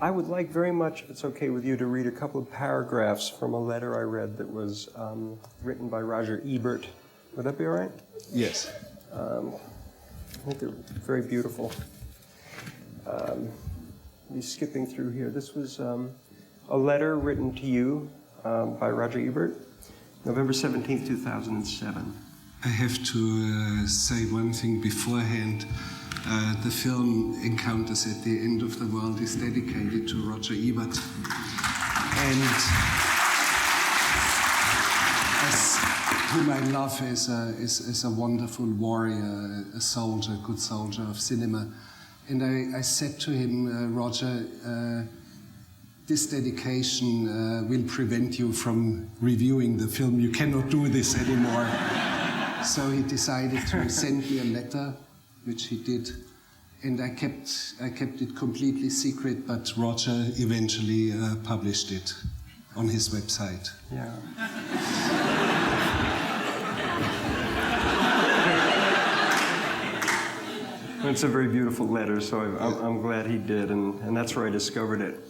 I would like very much, if it's okay with you, to read a couple of paragraphs from a letter I read that was written by Roger Ebert. Would that be all right? Yes. I think they're very beautiful. Be skipping through here. This was a letter written to you by Roger Ebert, November 17th, 2007. I have to say one thing beforehand. The film Encounters at the End of the World is dedicated to Roger Ebert. And whom I love as a wonderful warrior, a soldier, good soldier of cinema. And I said to him, Roger, this dedication will prevent you from reviewing the film. You cannot do this anymore. So he decided to send me a letter, which he did. And I kept it completely secret, but Roger eventually published it on his website. Yeah. It's a very beautiful letter, so I'm glad he did, and that's where I discovered it.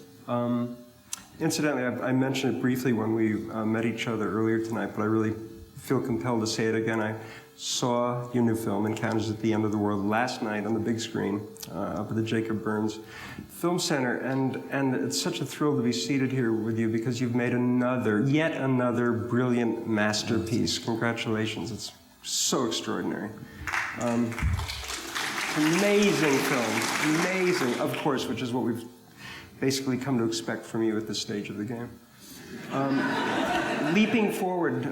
Incidentally, I mentioned it briefly when we met each other earlier tonight, but I really feel compelled to say it again. I saw your new film, Encounters at the End of the World, last night on the big screen up at the Jacob Burns Film Center, and it's such a thrill to be seated here with you because you've made yet another brilliant masterpiece. Congratulations, it's so extraordinary. Amazing film, amazing, of course, which is what we've basically come to expect from you at this stage of the game. Leaping forward,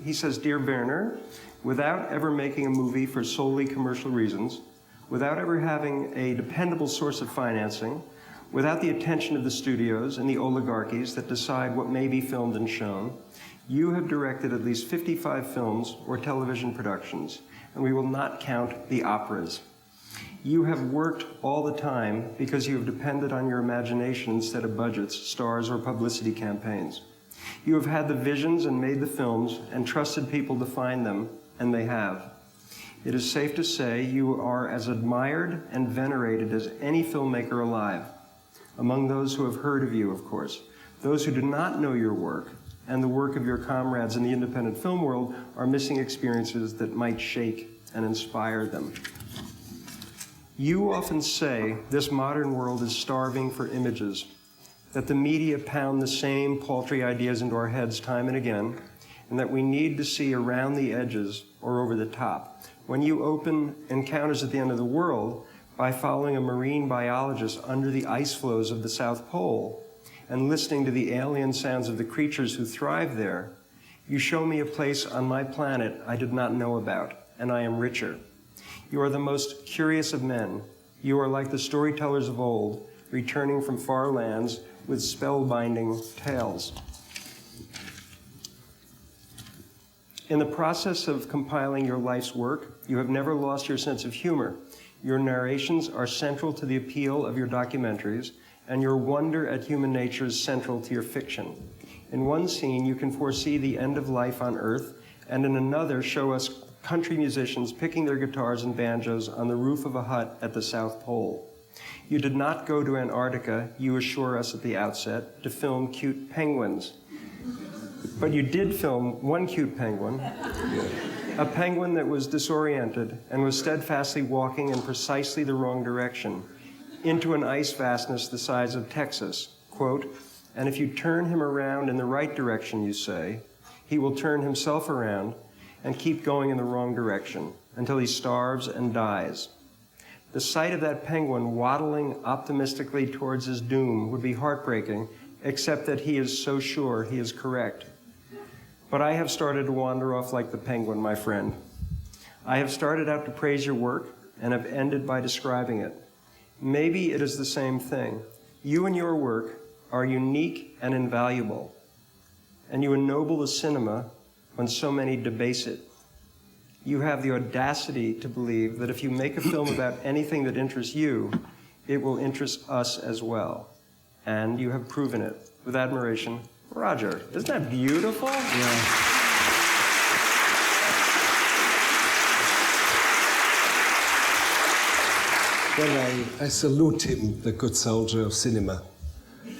he says, Dear Werner, without ever making a movie for solely commercial reasons, without ever having a dependable source of financing, without the attention of the studios and the oligarchies that decide what may be filmed and shown, you have directed at least 55 films or television productions, and we will not count the operas. You have worked all the time because you have depended on your imagination instead of budgets, stars, or publicity campaigns. You have had the visions and made the films and trusted people to find them, and they have. It is safe to say you are as admired and venerated as any filmmaker alive. Among those who have heard of you, of course, those who do not know your work and the work of your comrades in the independent film world are missing experiences that might shake and inspire them. You often say this modern world is starving for images, that the media pound the same paltry ideas into our heads time and again, and that we need to see around the edges or over the top. When you open Encounters at the End of the World by following a marine biologist under the ice floes of the South Pole and listening to the alien sounds of the creatures who thrive there, you show me a place on my planet I did not know about, and I am richer. You are the most curious of men. You are like the storytellers of old, returning from far lands with spellbinding tales. In the process of compiling your life's work, you have never lost your sense of humor. Your narrations are central to the appeal of your documentaries, and your wonder at human nature is central to your fiction. In one scene, you can foresee the end of life on Earth, and in another, show us country musicians picking their guitars and banjos on the roof of a hut at the South Pole. You did not go to Antarctica, you assure us at the outset, to film cute penguins. But you did film one cute penguin, a penguin that was disoriented and was steadfastly walking in precisely the wrong direction, into an ice vastness the size of Texas. Quote, and if you turn him around in the right direction, you say, he will turn himself around and keep going in the wrong direction until he starves and dies. The sight of that penguin waddling optimistically towards his doom would be heartbreaking, except that he is so sure he is correct. But I have started to wander off like the penguin, my friend. I have started out to praise your work and have ended by describing it. Maybe it is the same thing. You and your work are unique and invaluable, and you ennoble the cinema when so many debase it. You have the audacity to believe that if you make a film about anything that interests you, it will interest us as well. And you have proven it. With admiration, Roger. Isn't that beautiful? Yeah. Well, I salute him, the good soldier of cinema.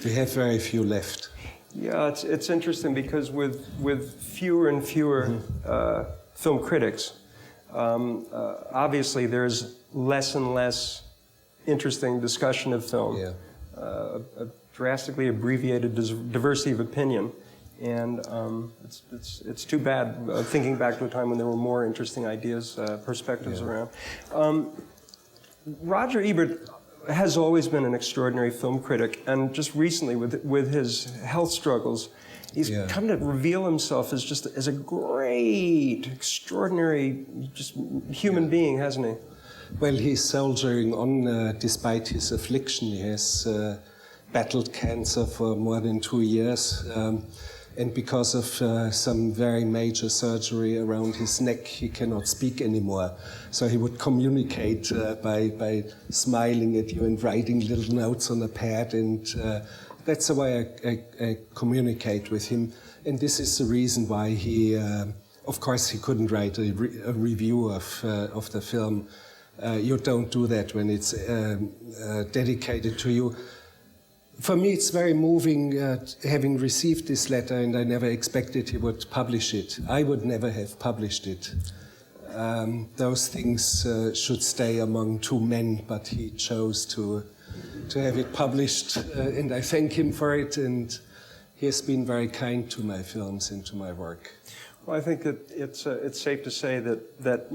We have very few left. Yeah, it's interesting because with fewer and fewer film critics, obviously there's less and less interesting discussion of film. Yeah. A drastically abbreviated diversity of opinion, and it's too bad. Thinking back to a time when there were more interesting ideas, perspectives around. Roger Ebert has always been an extraordinary film critic, and just recently, with his health struggles, he's come to reveal himself as a great, extraordinary, just human being, hasn't he? Well, he's soldiering on despite his affliction. He has battled cancer for more than 2 years. And because of some very major surgery around his neck, he cannot speak anymore. So he would communicate by smiling at you and writing little notes on a pad. And that's the way I communicate with him. And this is the reason why he, of course, he couldn't write a review of the film. You don't do that when it's dedicated to you. For me, it's very moving having received this letter, and I never expected he would publish it. I would never have published it. Those things should stay among two men, but he chose to have it published, and I thank him for it, and he has been very kind to my films and to my work. Well, I think that it's safe to say that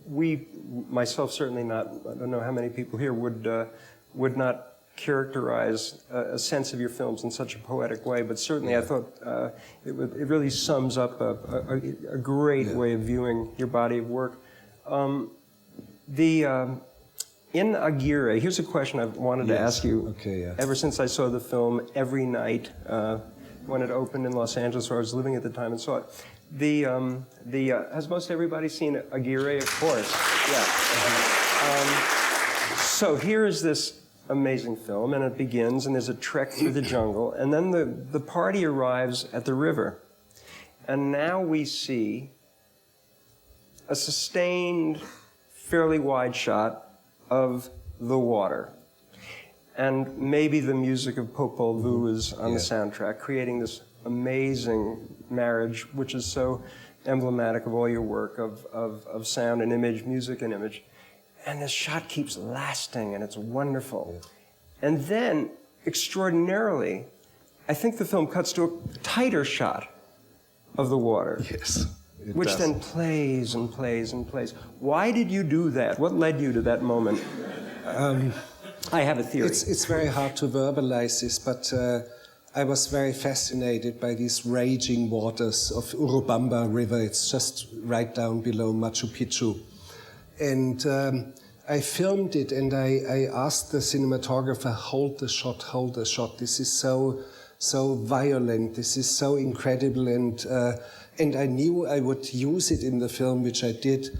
we, myself certainly not, I don't know how many people here would not characterize a sense of your films in such a poetic way, but certainly I thought it really sums up a great way of viewing your body of work. In Aguirre, here's a question I've wanted to ask you ever since I saw the film every night when it opened in Los Angeles, where I was living at the time and saw it. Has most everybody seen Aguirre? Of course, yeah. So here is this amazing film, and it begins, and there's a trek through the jungle, and then the party arrives at the river. And now we see a sustained, fairly wide shot of the water. And maybe the music of Popol Vuh is on the soundtrack, creating this amazing marriage, which is so emblematic of all your work of sound and image, music and image. And this shot keeps lasting, and it's wonderful. And then, extraordinarily, I think the film cuts to a tighter shot of the water. Yes. Which then plays and plays and plays. Why did you do that? What led you to that moment? I have a theory. It's very hard to verbalize this, but I was very fascinated by these raging waters of Urubamba River. It's just right down below Machu Picchu. And I filmed it, and I asked the cinematographer, hold the shot, hold the shot. This is so violent, this is so incredible, and I knew I would use it in the film, which I did,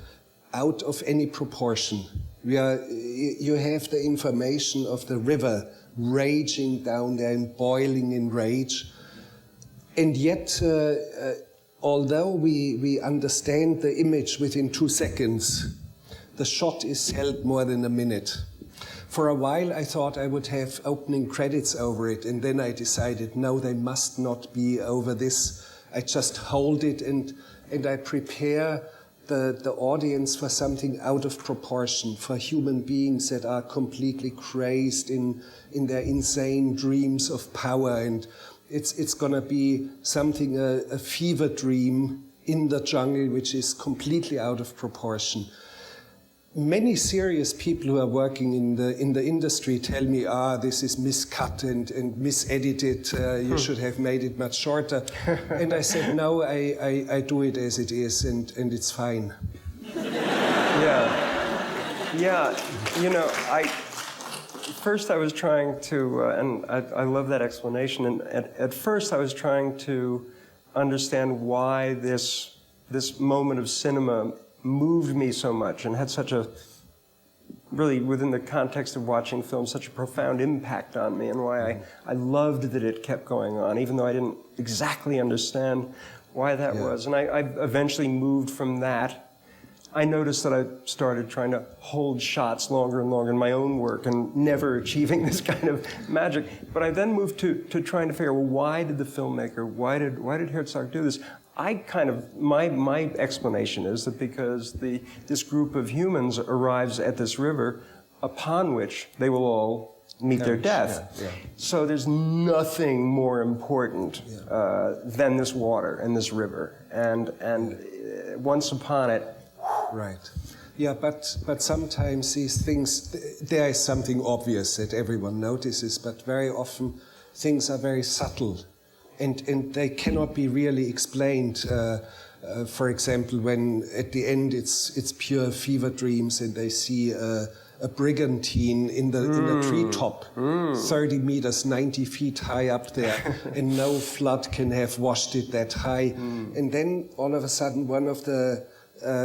out of any proportion. You have the information of the river raging down there and boiling in rage, and yet, although we understand the image within 2 seconds, the shot is held more than a minute. For a while, I thought I would have opening credits over it, and then I decided, no, they must not be over this. I just hold it, and I prepare the audience for something out of proportion, for human beings that are completely crazed in their insane dreams of power, and it's gonna be something, a fever dream in the jungle, which is completely out of proportion. Many serious people who are working in the industry tell me, this is miscut and misedited, you should have made it much shorter. And I said, no, I do it as it is, and it's fine. Yeah, you know, first I was trying to, and I love that explanation, and at first I was trying to understand why this moment of cinema moved me so much and had such a, really within the context of watching film, such a profound impact on me, and why I loved that it kept going on, even though I didn't exactly understand why that was. And I eventually moved from that I noticed that I started trying to hold shots longer and longer in my own work and never achieving this kind of magic. But I then moved to trying to figure, well, why did the filmmaker, why did Herzog do this? My explanation is that because this group of humans arrives at this river upon which they will all meet their death. Yeah. So there's nothing more important than this water and this river. And once upon it. Right. Yeah, but sometimes these things, there is something obvious that everyone notices, but very often things are very subtle and they cannot be really explained. For example, when at the end it's pure fever dreams and they see a brigantine in the treetop, 30 meters, 90 feet high up there, and no flood can have washed it that high. And then all of a sudden one of the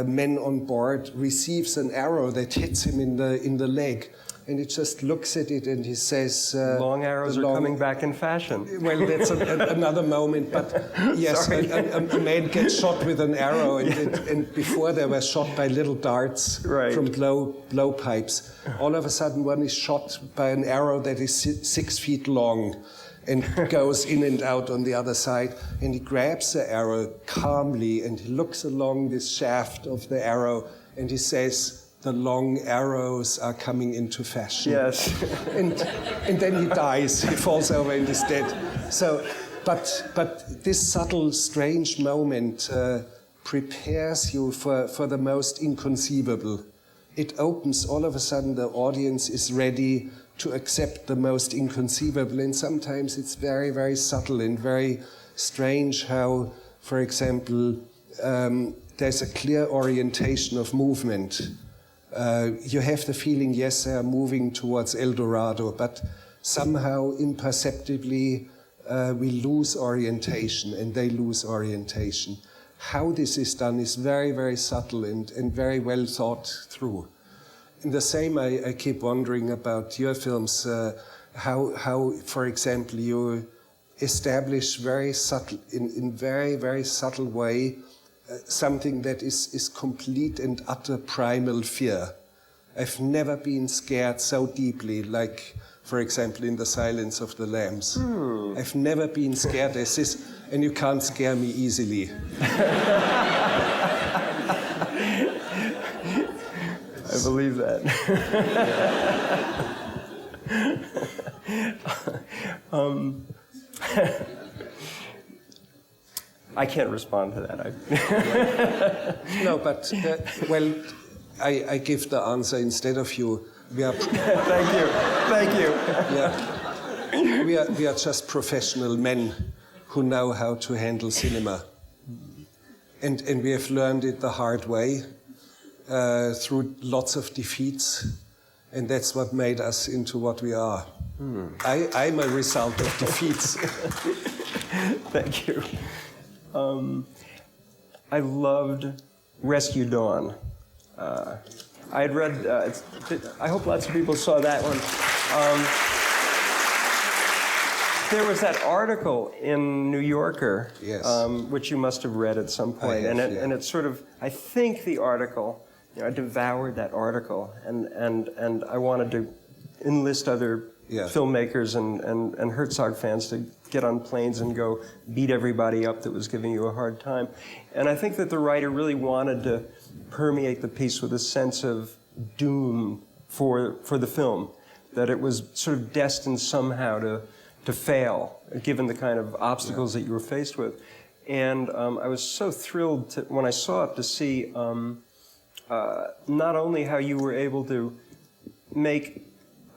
men on board receives an arrow that hits him in the leg, and he just looks at it and he says, long arrows are coming back in fashion. Well, that's another moment, but yes, a man gets shot with an arrow, and before they were shot by little darts from blowpipes. All of a sudden one is shot by an arrow that is 6 feet long and goes in and out on the other side, and he grabs the arrow calmly and he looks along this shaft of the arrow and he says, the long arrows are coming into fashion. Yes. and then he dies, he falls over and is dead. So, but this subtle, strange moment prepares you for the most inconceivable. It opens, all of a sudden the audience is ready to accept the most inconceivable, and sometimes it's very, very subtle and very strange how, for example, there's a clear orientation of movement. You have the feeling, yes, they are moving towards El Dorado, but somehow imperceptibly we lose orientation and they lose orientation. How this is done is very, very subtle and very well thought through. And the same, I keep wondering about your films, how, for example, you establish very subtle, in very, very subtle way, something that is complete and utter primal fear. I've never been scared so deeply, like, for example, in The Silence of the Lambs. I've never been scared as this, and you can't scare me easily. I believe that. I can't respond to that. No, but, well, I give the answer instead of you. We are Thank you. Yeah. We are just professional men who know how to handle cinema. And we have learned it the hard way through lots of defeats. And that's what made us into what we are. I'm a result of defeats. Thank you. I loved Rescue Dawn. I had read, I hope lots of people saw that one. There was that article in New Yorker, yes. Which you must have read at some point. I have, and it sort of, I think the article, I devoured that article, and I wanted to enlist other filmmakers and Herzog fans to get on planes and go beat everybody up that was giving you a hard time. And I think that the writer really wanted to permeate the piece with a sense of doom for the film, that it was sort of destined somehow to fail, given the kind of obstacles that you were faced with. And I was so thrilled when I saw it to see not only how you were able to make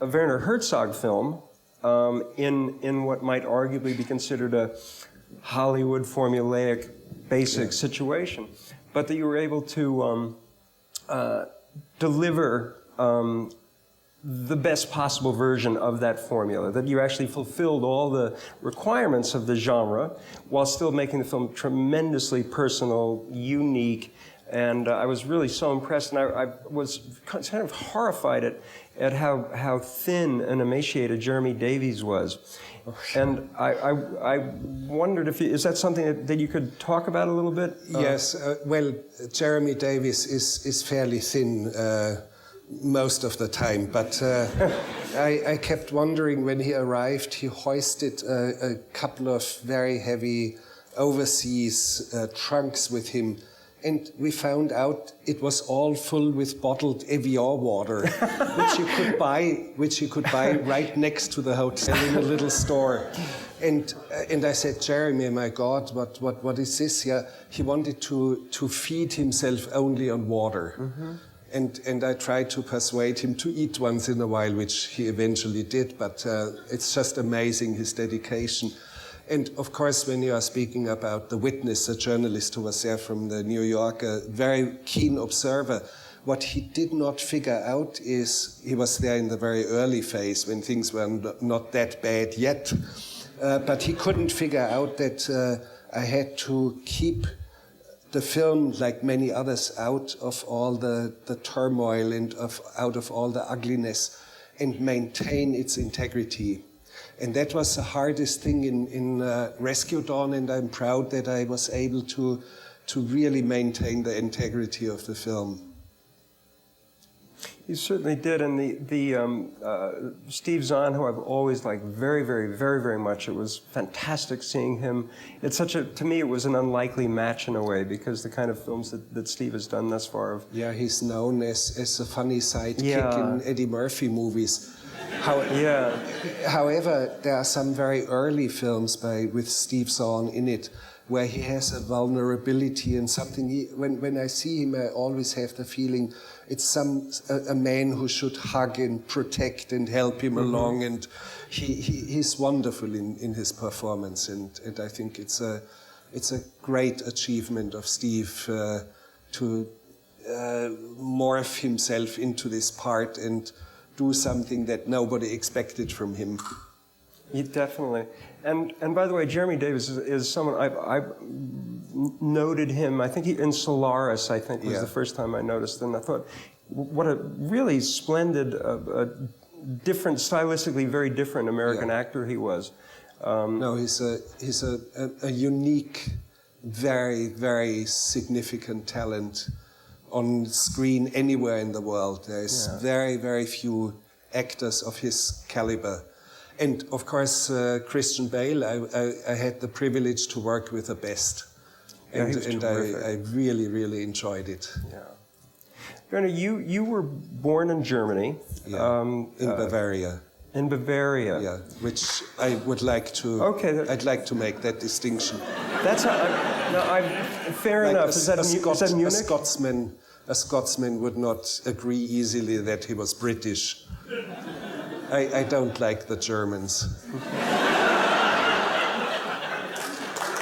a Werner Herzog film in what might arguably be considered a Hollywood formulaic basic situation, but that you were able to deliver the best possible version of that formula, that you actually fulfilled all the requirements of the genre while still making the film tremendously personal, unique, and I was really so impressed, and I was kind of horrified at how thin and emaciated Jeremy Davies was. And I wondered if is that something that you could talk about a little bit? Yes, well, Jeremy Davies is fairly thin most of the time, but I kept wondering when he arrived, he hoisted a couple of very heavy overseas trunks with him, and we found out it was all full with bottled Evian water, which you could buy right next to the hotel in a little store. And I said, Jeremy, my God, what is this? Yeah, he wanted to feed himself only on water. Mm-hmm. And I tried to persuade him to eat once in a while, which he eventually did, but it's just amazing, his dedication. And of course, when you are speaking about the witness, a journalist who was there from the New Yorker, very keen observer, what he did not figure out is, he was there in the very early phase when things were not that bad yet, but he couldn't figure out that I had to keep the film, like many others, out of all the turmoil and out of all the ugliness, and maintain its integrity. And that was the hardest thing in Rescue Dawn, and I'm proud that I was able to really maintain the integrity of the film. You certainly did, and the Steve Zahn, who I've always liked very, very, very, very much. It was fantastic seeing him. It's to me, it was an unlikely match in a way, because the kind of films that Steve has done thus far. Yeah, he's known as a funny sidekick in Eddie Murphy movies. However, there are some very early films with Steve Zahn in it, where he has a vulnerability and something. When I see him, I always have the feeling it's a man who should hug and protect and help him along, and he's wonderful in his performance, and I think it's a great achievement of Steve to morph himself into this part and do something that nobody expected from him. Yeah, definitely. And by the way, Jeremy Davies is someone I've noted him. I think in Solaris, I think, was the first time I noticed him. I thought, what a really splendid, different, stylistically very different American actor he was. No, he's a unique, very, very significant talent on screen anywhere in the world. There's very, very few actors of his caliber. And of course, Christian Bale, I had the privilege to work with the best. And I really, really enjoyed it. Yeah. Werner, you were born in Germany. Yeah, in Bavaria. In Bavaria. Yeah, which I would like to. Okay. I'd like to make that distinction. That's fair enough. Is that Munich? A Scotsman would not agree easily that he was British. I don't like the Germans.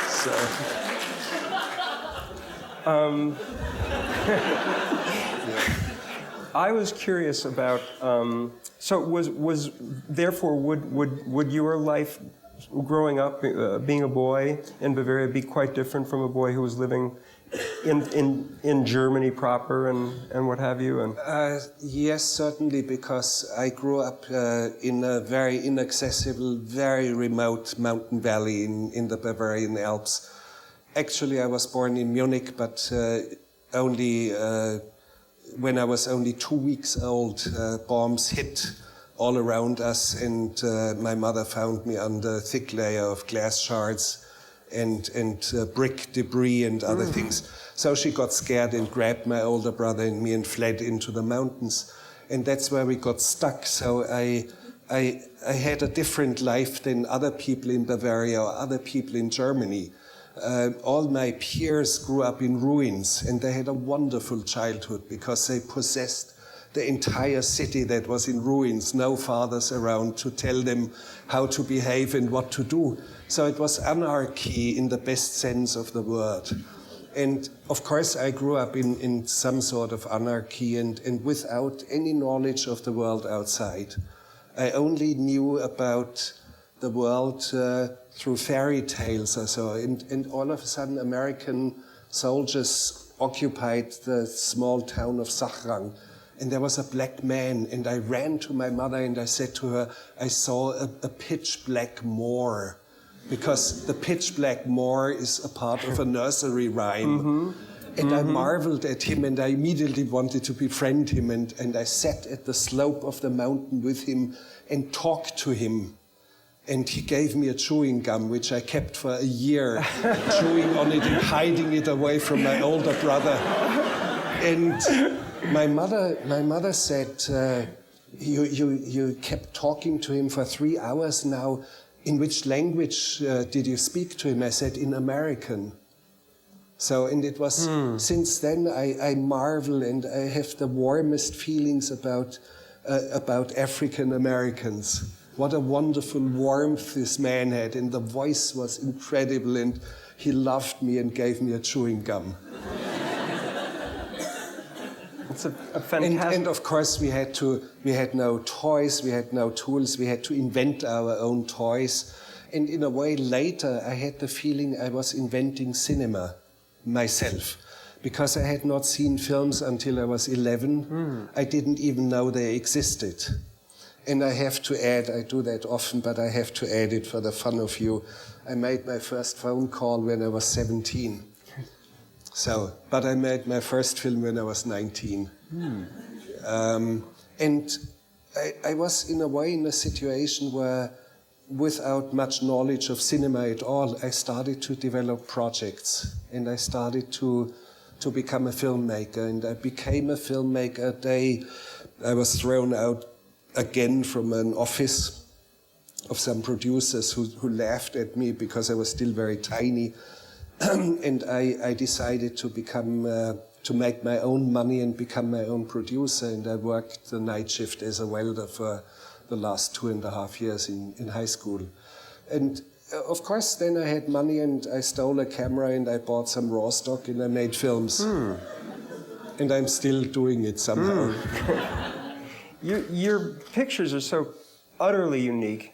So. I was curious about. So was therefore would your life growing up, being a boy in Bavaria, be quite different from a boy who was living in Germany proper and what have you? And yes, certainly, because I grew up in a very inaccessible, very remote mountain valley in the Bavarian Alps. Actually, I was born in Munich, but only when I was only 2 weeks old, bombs hit all around us, and my mother found me under a thick layer of glass shards and brick debris and other things. So she got scared and grabbed my older brother and me and fled into the mountains. And that's where we got stuck. So I had a different life than other people in Bavaria or other people in Germany. All my peers grew up in ruins, and they had a wonderful childhood because they possessed the entire city that was in ruins, no fathers around to tell them how to behave and what to do. So it was anarchy in the best sense of the word. And of course, I grew up in some sort of anarchy and without any knowledge of the world outside. I only knew about the world through fairy tales or so. And all of a sudden, American soldiers occupied the small town of Sachrang. and there was a black man, and I ran to my mother and I said to her, I saw a pitch black Moor, because the pitch black Moor is a part of a nursery rhyme. And I marveled at him, and I immediately wanted to befriend him, and I sat at the slope of the mountain with him and talked to him. And he gave me a chewing gum, which I kept for a year, chewing on it and hiding it away from my older brother. And my mother said, you kept talking to him for 3 hours now. In which language did you speak to him? I said, in American. So, and it was, since then I marvel and I have the warmest feelings about African Americans. What a wonderful warmth this man had, and the voice was incredible, and he loved me and gave me a chewing gum. It's a fantastic... And of course we had no toys, we had no tools, we had to invent our own toys. And in a way later I had the feeling I was inventing cinema myself, because I had not seen films until I was 11. I didn't even know they existed. And I have to add, I do that often, but I have to add it for the fun of you, I made my first phone call when I was 17. So, but I made my first film when I was 19. And I was in a way in a situation where, without much knowledge of cinema at all, I started to develop projects, and I started to become a filmmaker, and I became a filmmaker the day I was thrown out again from an office of some producers who laughed at me because I was still very tiny. And I decided to become, to make my own money and become my own producer, and I worked the night shift as a welder for the last 2.5 years in high school. And of course then I had money and I stole a camera and I bought some raw stock and I made films. And I'm still doing it somehow. Your pictures are so utterly unique.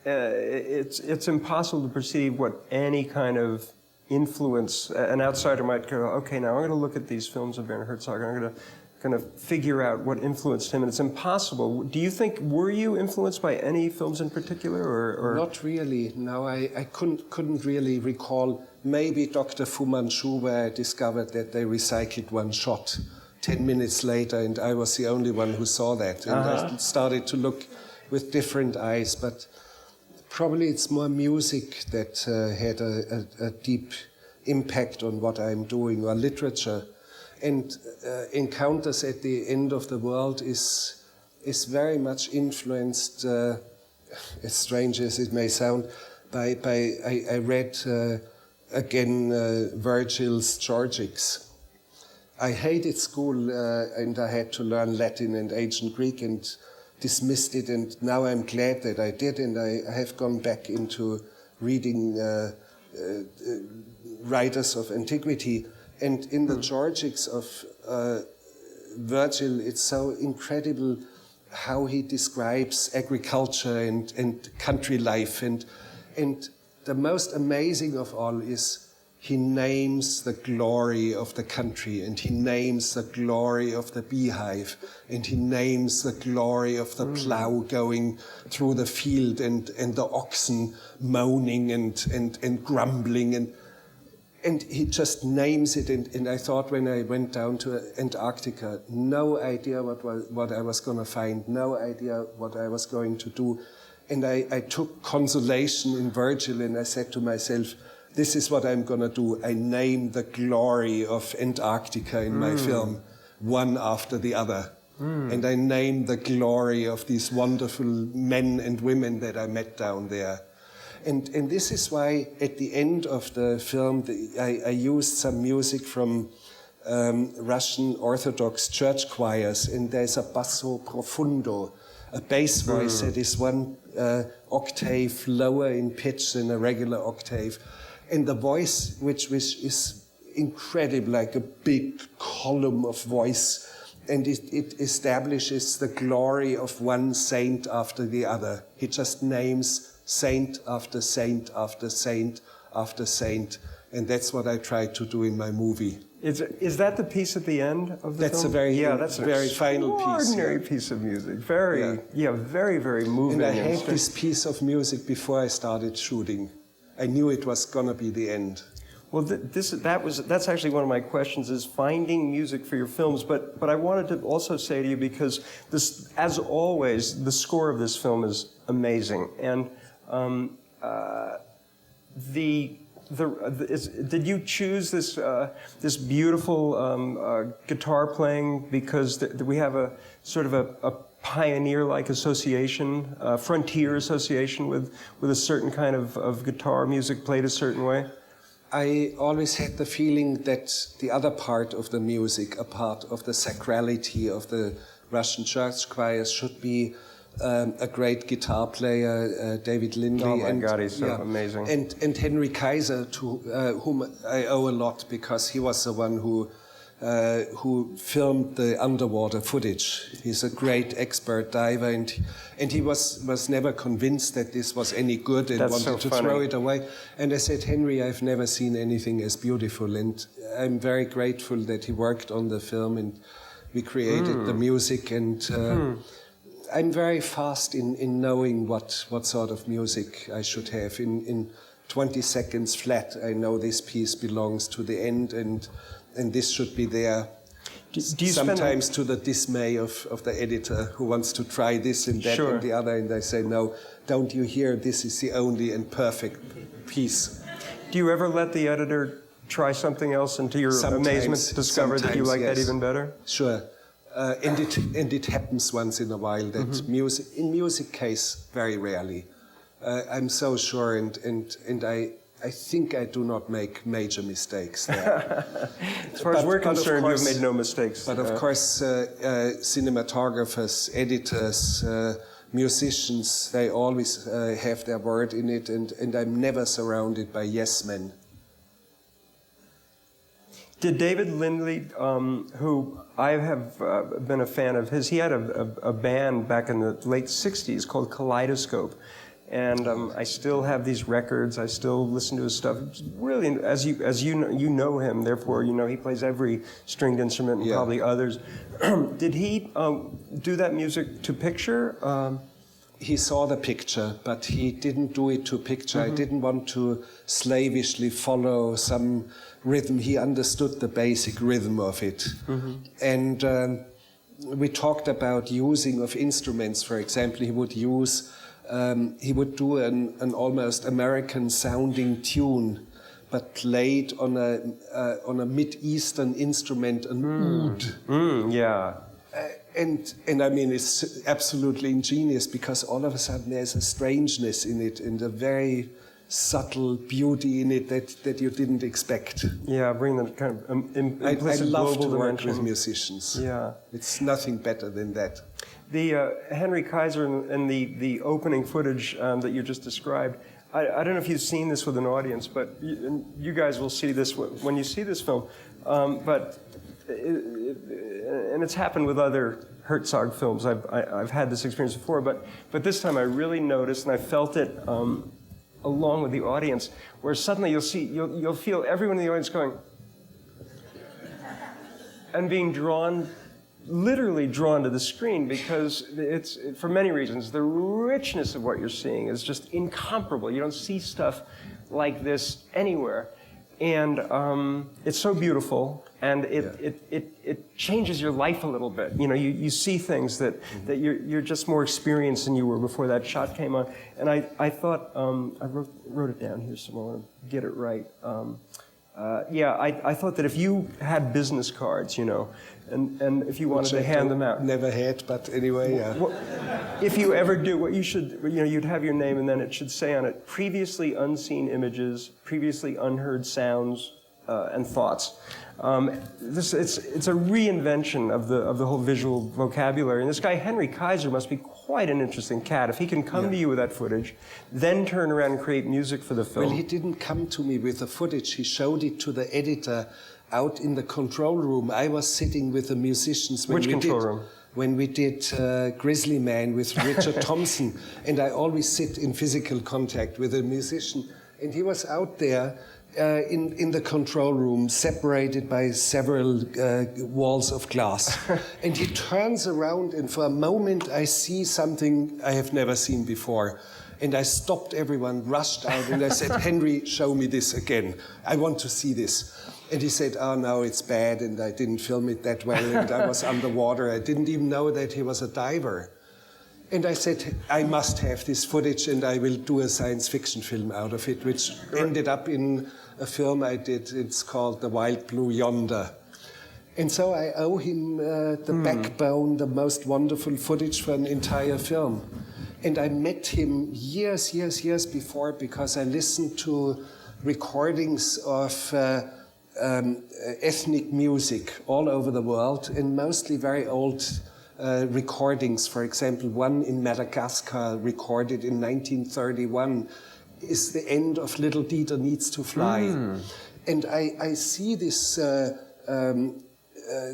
It's impossible to perceive what any kind of influence an outsider might go, okay, now I'm going to look at these films of Werner Herzog, and I'm going to kind of figure out what influenced him, and it's impossible. Do you think, were you influenced by any films in particular, or? Not really. No, I couldn't really recall. Maybe Dr. Fu Manchu, where I discovered that they recycled one shot 10 minutes later, and I was the only one who saw that. And I started to look with different eyes, but probably it's more music that had a deep impact on what I'm doing, or literature. And Encounters at the End of the World is very much influenced, as strange as it may sound, I read again Virgil's Georgics. I hated school and I had to learn Latin and ancient Greek and dismissed it, and now I'm glad that I did, and I have gone back into reading writers of antiquity. And in the Georgics of Virgil, it's so incredible how he describes agriculture and country life. And the most amazing of all is he names the glory of the country, and he names the glory of the beehive, and he names the glory of the plow going through the field, and the oxen moaning and grumbling, and he just names it. And I thought, when I went down to Antarctica, no idea what I was going to find, no idea what I was going to do. And I took consolation in Virgil, and I said to myself, this is what I'm going to do. I name the glory of Antarctica in my film, one after the other. And I name the glory of these wonderful men and women that I met down there. And this is why at the end of the film, I used some music from Russian Orthodox church choirs, and there's a basso profundo, a bass voice that is one octave lower in pitch than a regular octave. And the voice, which is incredible, like a big column of voice, and it establishes the glory of one saint after the other. He just names saint after saint after saint after saint, and that's what I try to do in my movie. Is that the piece at the end of the That's film? a very, that's an very final piece. extraordinary piece of music. Very, very, very moving. And I had this piece of music before I started shooting. I knew it was gonna be the end. Well, that's actually one of my questions, is finding music for your films. But I wanted to also say to you, because this, as always, the score of this film is amazing. And did you choose this beautiful guitar playing because we have a sort of a pioneer-like association, frontier association with a certain kind of guitar music played a certain way? I always had the feeling that the other part of the music, a part of the sacrality of the Russian church choirs, should be a great guitar player, David Lindley. Oh my God, he's so amazing. And Henry Kaiser, to whom I owe a lot, because he was the one who filmed the underwater footage. He's a great expert diver, and he was never convinced that this was any good and wanted to throw it away. And I said, Henry, I've never seen anything as beautiful, and I'm very grateful that he worked on the film and we created the music. And I'm very fast in knowing what sort of music I should have. In 20 seconds flat, I know this piece belongs to the end, and this should be there. Do you sometimes to the dismay of the editor, who wants to try this and that and the other, and I say, no, don't you hear, this is the only and perfect piece. Do you ever let the editor try something else and to your amazement discover that you like that even better? Sure. And it happens once in a while that music case, very rarely. I'm so sure, and I think I do not make major mistakes there. As far as we're concerned, you've made no mistakes. But of course, cinematographers, editors, musicians, they always have their word in it, and I'm never surrounded by yes men. Did David Lindley, who I have been a fan of his, he had a band back in the late 60s called Kaleidoscope. And I still have these records. I still listen to his stuff. It's really, as you know him, therefore you know he plays every stringed instrument and probably others. Did he do that music to picture? He saw the picture, but he didn't do it to picture. I didn't want to slavishly follow some rhythm. He understood the basic rhythm of it. And we talked about using of instruments. For example, he would use. He would do an almost American-sounding tune, but played on a Mid-Eastern instrument, an oud. Yeah. And I mean, it's absolutely ingenious, because all of a sudden there's a strangeness in it and a very subtle beauty in it that you didn't expect. Yeah, bring the kind of implicit I love global to work dimension with musicians. Yeah. It's nothing better than that. The Henry Kaiser and the opening footage that you just described, I don't know if you've seen this with an audience, but you guys will see this when you see this film. And it's happened with other Herzog films. I've had this experience before, but this time I really noticed, and I felt it along with the audience, where suddenly you'll feel everyone in the audience going and being literally drawn to the screen, because it's, for many reasons, the richness of what you're seeing is just incomparable. You don't see stuff like this anywhere. And it's so beautiful, and it changes your life a little bit. You know, you see things that you're just more experienced than you were before that shot came on. And I thought, I wrote it down here somewhere, I want to get it right. I thought that if you had business cards, you know, and if you wanted to hand them out. Never had, but anyway, yeah. Well, if you ever do, what you should, you know, you'd have your name, and then it should say on it, previously unseen images, previously unheard sounds, and thoughts. It's a reinvention of the whole visual vocabulary. And this guy, Henry Kaiser, must be quite an interesting cat. If he can come to you with that footage, then turn around and create music for the film. Well, he didn't come to me with the footage. He showed it to the editor out in the control room. I was sitting with the musicians when when we did Grizzly Man with Richard Thompson, and I always sit in physical contact with a musician. And he was out there, in the control room, separated by several walls of glass. And he turns around, and for a moment I see something I have never seen before. And I stopped everyone, rushed out, and I said, Henry, show me this again. I want to see this. And he said, oh, no, it's bad, and I didn't film it that well, and I was underwater. I didn't even know that he was a diver. And I said, I must have this footage, and I will do a science fiction film out of it, which ended up in a film I did. It's called The Wild Blue Yonder. And so I owe him the backbone, the most wonderful footage for an entire film. And I met him years before, because I listened to recordings of ethnic music all over the world, and mostly very old recordings. For example, one in Madagascar, recorded in 1931, is the end of Little Dieter Needs to Fly. And I see this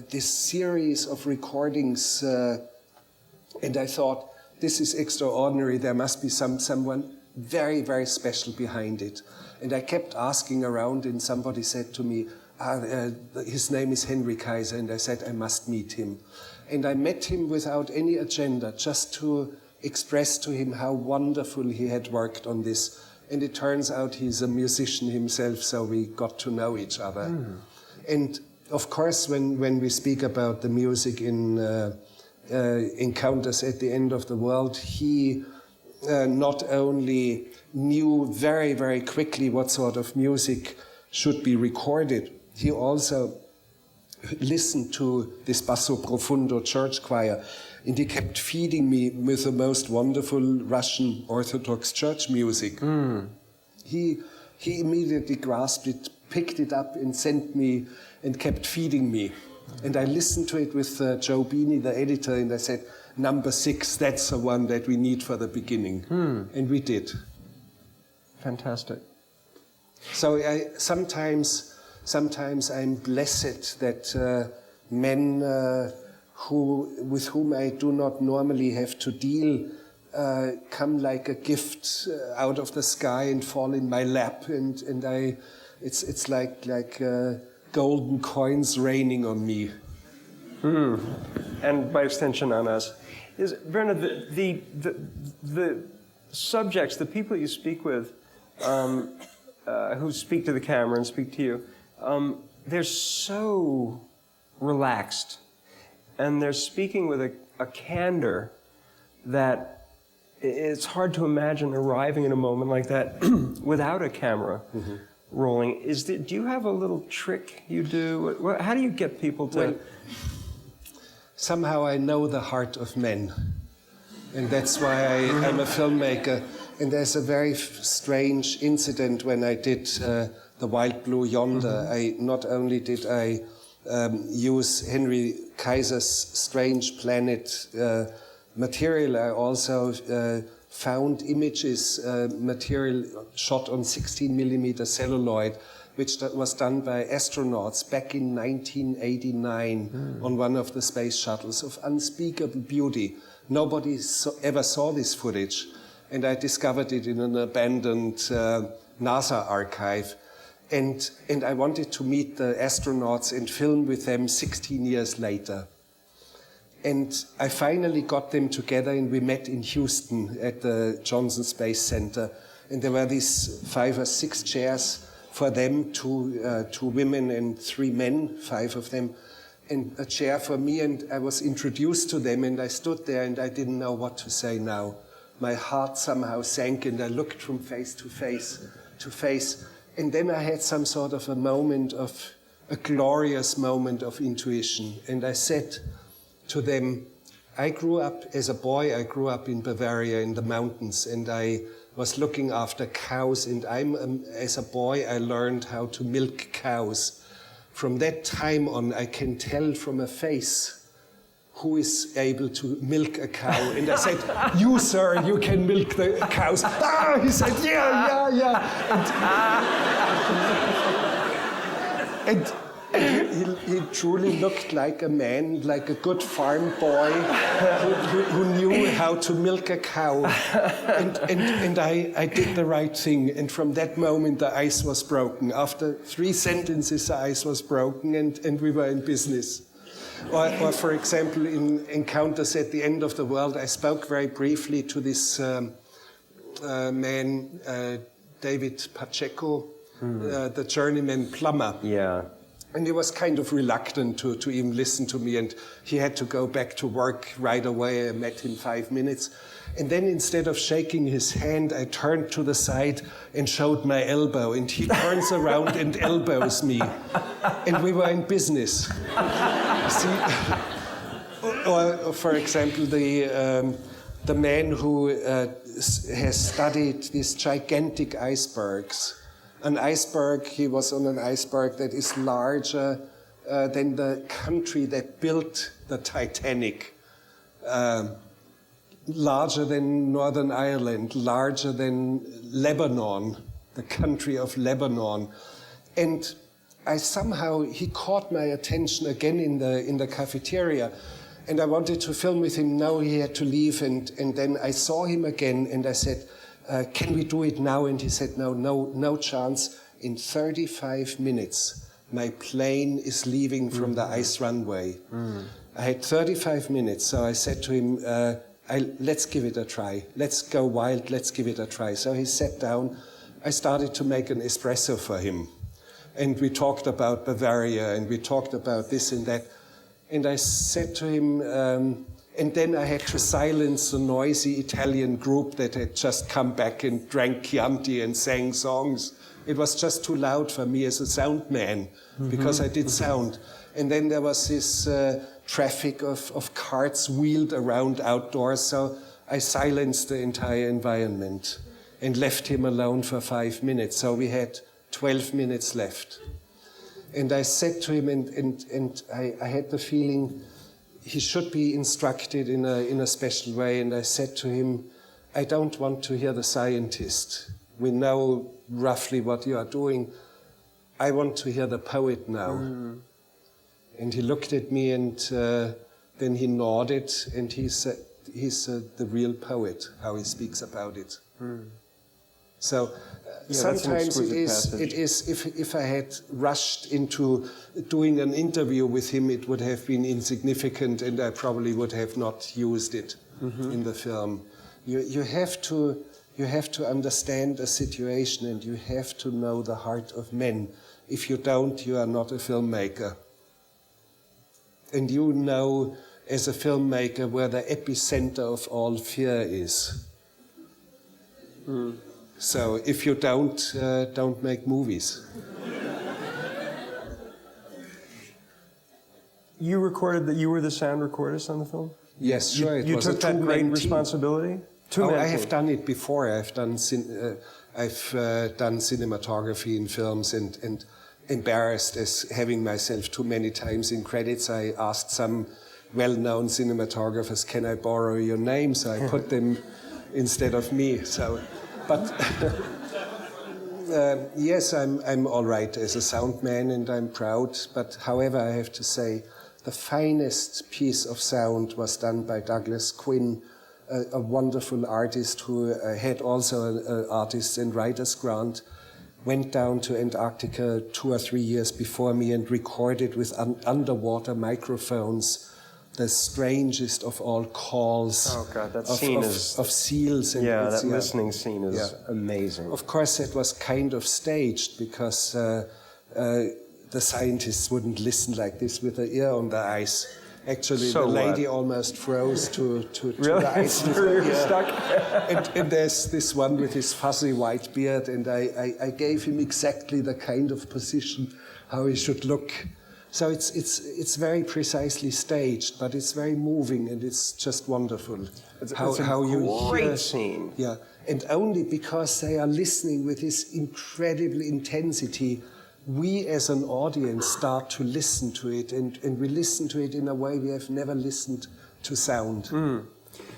this series of recordings, and I thought, this is extraordinary. There must be someone very, very special behind it. And I kept asking around, and somebody said to me, his name is Henry Kaiser, and I said, I must meet him. And I met him without any agenda, just to express to him how wonderful he had worked on this. And it turns out he's a musician himself, so we got to know each other. And of course, when we speak about the music in Encounters at the End of the World, he not only knew very, very quickly what sort of music should be recorded, he also listened to this Basso Profundo church choir, and he kept feeding me with the most wonderful Russian Orthodox church music. He immediately grasped it, picked it up, and sent me, and kept feeding me. And I listened to it with Joe Beanie, the editor, and I said, number 6, that's the one that we need for the beginning. And we did. Fantastic. So sometimes I'm blessed that men with whom I do not normally have to deal come like a gift out of the sky and fall in my lap, and it's like golden coins raining on me. And by extension on us. Werner, the subjects, the people you speak with, who speak to the camera and speak to you, they're so relaxed, and they're speaking with a candor that it's hard to imagine arriving in a moment like that without a camera rolling. Do you have a little trick you do? How do you get people to... Well, somehow I know the heart of men, and that's why I'm a filmmaker. And there's a very strange incident when I did The Wild Blue Yonder. Not only did I use Henry Kaiser's Strange Planet material, I also found images, material shot on 16mm celluloid, which was done by astronauts back in 1989 on one of the space shuttles, of unspeakable beauty. Nobody ever saw this footage, and I discovered it in an abandoned NASA archive. And I wanted to meet the astronauts and film with them 16 years later. And I finally got them together, and we met in Houston at the Johnson Space Center. And there were these 5 or 6 chairs for them, 2 women and 3 men, 5 of them, and a chair for me. And I was introduced to them, and I stood there, and I didn't know what to say now. My heart somehow sank, and I looked from face to face. And then I had some sort of a glorious moment of intuition. And I said to them, I grew up as a boy, I grew up in Bavaria in the mountains, and I was looking after cows, and as a boy I learned how to milk cows. From that time on, I can tell from a face who is able to milk a cow. And I said, you, sir, you can milk the cows. He said, yeah. He truly looked like a man, like a good farm boy who knew how to milk a cow. And I did the right thing. And from that moment, the ice was broken. After 3 sentences, the ice was broken, and we were in business. Or for example, in Encounters at the End of the World, I spoke very briefly to this man, David Pacheco, the journeyman plumber. Yeah. And he was kind of reluctant to even listen to me, and he had to go back to work right away. I met him 5 minutes. And then instead of shaking his hand, I turned to the side and showed my elbow, and he turns around and elbows me. And we were in business. See? Or for example, the man who has studied these gigantic icebergs. An iceberg, he was on an iceberg that is larger than the country that built the Titanic, larger than Northern Ireland, larger than Lebanon, the country of Lebanon. And he caught my attention again in the cafeteria, and I wanted to film with him. Now he had to leave, and then I saw him again, and I said, can we do it now? And he said, no chance. In 35 minutes, my plane is leaving from the ice runway. I had 35 minutes, so I said to him, let's give it a try. Let's go wild, let's give it a try. So he sat down. I started to make an espresso for him. And we talked about Bavaria, and we talked about this and that. And I said to him, and then I had to silence the noisy Italian group that had just come back and drank Chianti and sang songs. It was just too loud for me as a sound man, because I did sound. And then there was this traffic of carts wheeled around outdoors, so I silenced the entire environment and left him alone for 5 minutes. So we had 12 minutes left. And I said to him, and I had the feeling he should be instructed in a special way. And I said to him, I don't want to hear the scientist. We know roughly what you are doing. I want to hear the poet now. And he looked at me, and then he nodded, and he said, he's the real poet, how he speaks about it. So sometimes it is if I had rushed into doing an interview with him, it would have been insignificant, and I probably would have not used it in the film. You have to understand a situation, and you have to know the heart of men. If you don't, you are not a filmmaker. And you know, as a filmmaker, where the epicenter of all fear is. So if you don't make movies. You recorded that you were the sound recordist on the film? Yes, sure. You took that great responsibility? I have done it before. I've done cinematography in films, and embarrassed as having myself too many times in credits, I asked some well-known cinematographers, can I borrow your name? So I put them instead of me. So, but yes, I'm all right as a sound man, and I'm proud. But however, I have to say, the finest piece of sound was done by Douglas Quinn, a wonderful artist who had also an artist and writer's grant, went down to Antarctica 2 or 3 years before me and recorded with underwater microphones the strangest of all calls. Oh God, that scene of seals. And that listening scene is amazing. Of course, it was kind of staged because the scientists wouldn't listen like this with the ear on the ice. Actually, so the lady almost froze to really? The ice. Stuck. and there's this one with his fuzzy white beard, and I gave him exactly the kind of position how he should look. So it's very precisely staged, but it's very moving, and it's just wonderful. It's a great scene. Yeah, and only because they are listening with this incredible intensity, we as an audience start to listen to it, and we listen to it in a way we have never listened to sound.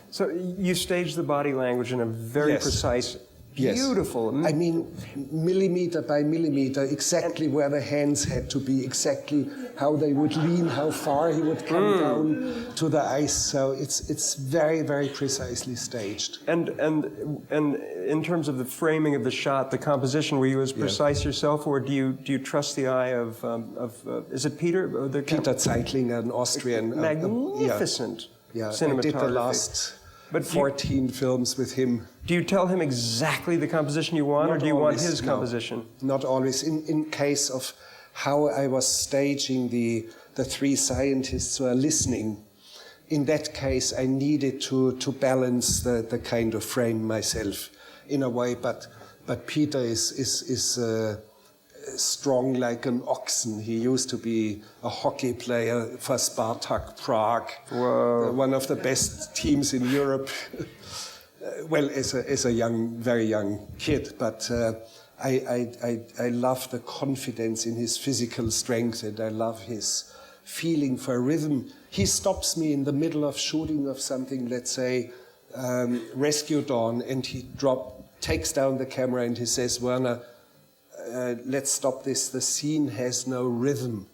So you stage the body language in a very precise, beautiful. I mean, millimeter by millimeter, exactly where the hands had to be, exactly how they would lean, how far he would come down to the ice. So it's very, very precisely staged. And in terms of the framing of the shot, the composition, were you as precise yourself, or do you trust the eye of is it Peter? Peter Zeitlinger, an Austrian. Magnificent cinematography. I did the last 14 films with him. Do you tell him exactly the composition you want, or do you want his composition? Not always. In case of how I was staging the three scientists who are listening, in that case I needed to balance the kind of frame myself in a way, but Peter is strong like an oxen. He used to be a hockey player for Spartak Prague, one of the best teams in Europe. Well, as a very young kid, but I love the confidence in his physical strength, and I love his feeling for rhythm. He stops me in the middle of shooting of something, let's say Rescue Dawn, and he takes down the camera and he says, "Werner, let's stop this. The scene has no rhythm."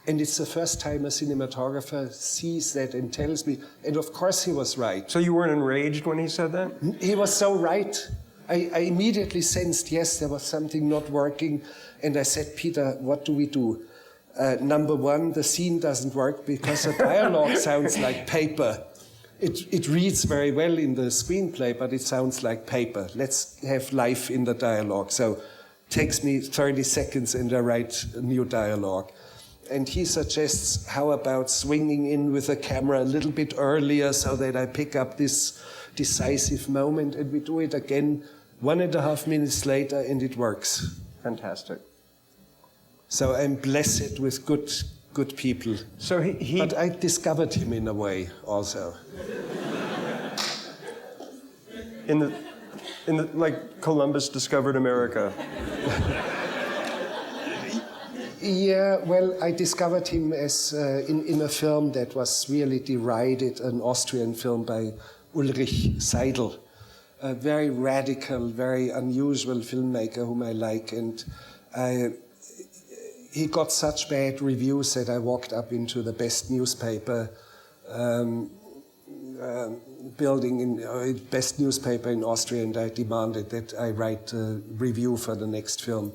And it's the first time a cinematographer sees that and tells me. And of course he was right. So you weren't enraged when he said that? He was so right. I immediately sensed, yes, there was something not working. And I said, "Peter, what do we do? Number one, the scene doesn't work because the dialogue sounds like paper. It reads very well in the screenplay, but it sounds like paper. Let's have life in the dialogue." So it takes me 30 seconds and I write a new dialogue. And he suggests, how about swinging in with the camera a little bit earlier so that I pick up this decisive moment, and we do it again 1.5 minutes later, and it works. Fantastic. So I'm blessed with good people. So But I discovered him in a way also. in the like Columbus discovered America. Yeah, well, I discovered him as in a film that was really derided, an Austrian film by Ulrich Seidel, a very radical, very unusual filmmaker whom I like, and he got such bad reviews that I walked up into the best newspaper building in best newspaper in Austria, and I demanded that I write a review for the next film.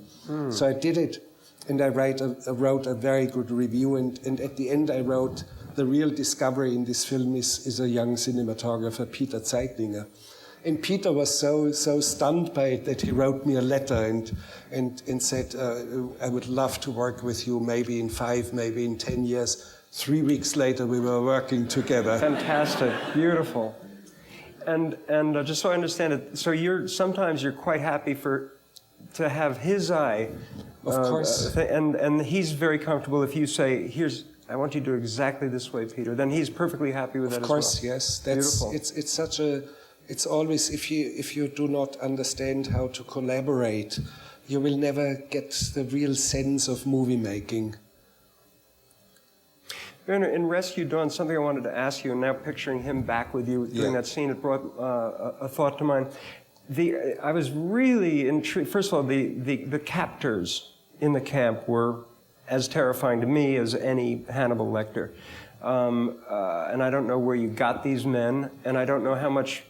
So I did it. And I wrote a very good review, and at the end I wrote, the real discovery in this film is a young cinematographer, Peter Zeitlinger. And Peter was so stunned by it that he wrote me a letter and said, "I would love to work with you, maybe in 5, maybe in 10 years. 3 weeks later we were working together." Fantastic, beautiful. And just so I understand it, so sometimes you're quite happy to have his eye. Of course. And he's very comfortable if you say, I want you to do exactly this way, Peter. Then he's perfectly happy with that as well. Of course, yes. That's beautiful. It's always, if you do not understand how to collaborate, you will never get the real sense of movie making. Werner, in Rescue Dawn, something I wanted to ask you, and now picturing him back with you during that scene, it brought a thought to mind. I was really intrigued. First of all, the captors in the camp were as terrifying to me as any Hannibal Lecter. And I don't know where you got these men, and I don't know how much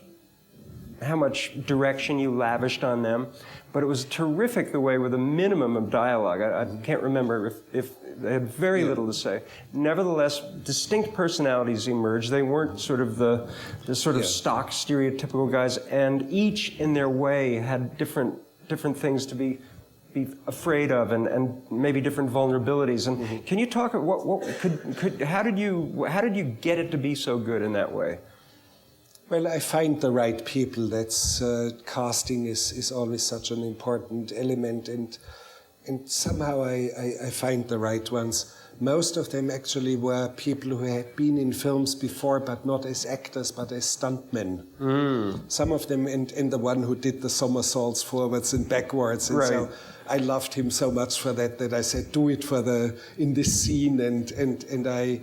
direction you lavished on them, but it was terrific the way, with a minimum of dialogue. I can't remember if they had very little to say. Nevertheless, distinct personalities emerged. They weren't sort of the sort of stock stereotypical guys, and each in their way had different things to be afraid of, and maybe different vulnerabilities. And can you talk? How did you get it to be so good in that way? Well, I find the right people. That's casting is always such an important element, and somehow I find the right ones. Most of them actually were people who had been in films before, but not as actors, but as stuntmen. Some of them, and the one who did the somersaults forwards and backwards, and so I loved him so much for that I said, do it in this scene, and I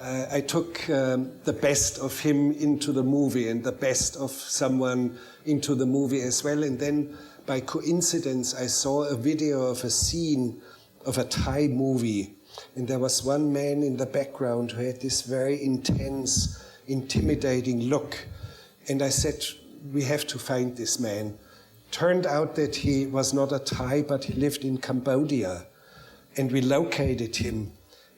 I took the best of him into the movie and the best of someone into the movie as well. And then by coincidence, I saw a video of a scene of a Thai movie. And there was one man in the background who had this very intense, intimidating look. And I said, we have to find this man. Turned out that he was not a Thai, but he lived in Cambodia. And we located him.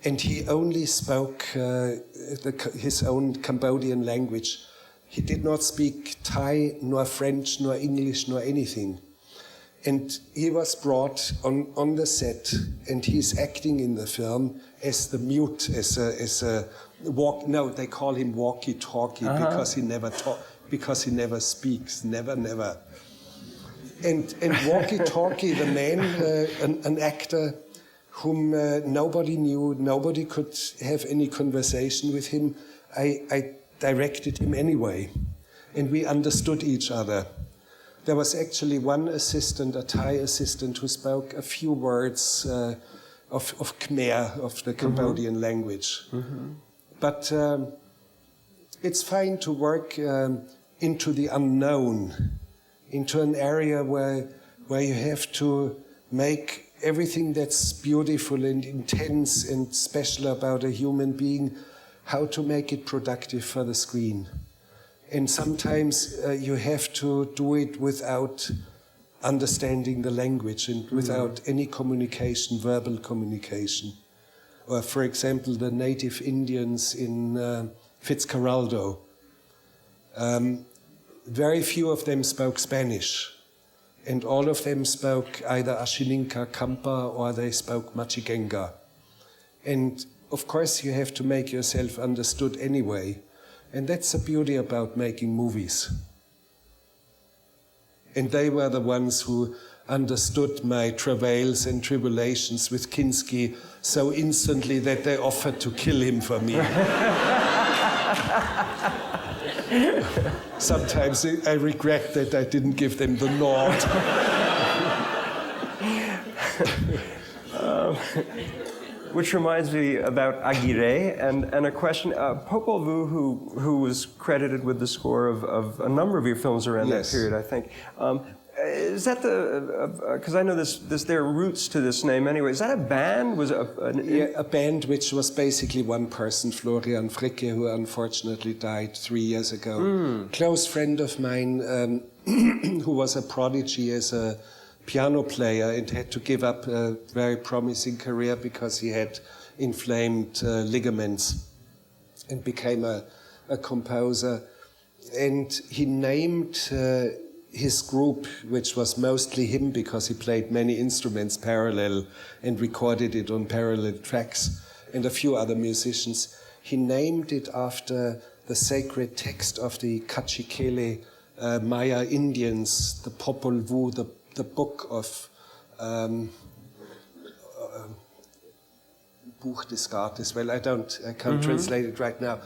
And he only spoke his own Cambodian language. He did not speak Thai, nor French, nor English, nor anything. And he was brought on the set, and he's acting in the film as the mute, as a no, they call him walkie-talkie because he never speaks, never. And walkie-talkie, the man, an actor whom nobody knew, nobody could have any conversation with him. I directed him anyway, and we understood each other. There was actually one assistant, a Thai assistant, who spoke a few words of Khmer, of the Cambodian language. But it's fine to work into the unknown, into an area where you have to make everything that's beautiful and intense and special about a human being, how to make it productive for the screen. And sometimes you have to do it without understanding the language and without any communication, verbal communication. Or, for example, the native Indians in Fitzcarraldo. Very few of them spoke Spanish. And all of them spoke either Ashininka, Kampa, or they spoke Machigenga. And of course you have to make yourself understood anyway. And that's the beauty about making movies. And they were the ones who understood my travails and tribulations with Kinski so instantly that they offered to kill him for me. Sometimes I regret that I didn't give them the nod. Which reminds me about Aguirre and a question. Popol Vuh, who was credited with the score of a number of your films around that period, I think. Is that because I know there are roots to this name anyway. Is that a band? Was it a band which was basically one person, Florian Fricke, who unfortunately died 3 years ago. Close friend of mine who was a prodigy as a piano player and had to give up a very promising career because he had inflamed ligaments and became a composer. And he named his group, which was mostly him because he played many instruments parallel and recorded it on parallel tracks, and a few other musicians. He named it after the sacred text of the Kachikele Maya Indians, the Popol Vuh, the book of Buch des Gartes. Well, I can't translate it right now.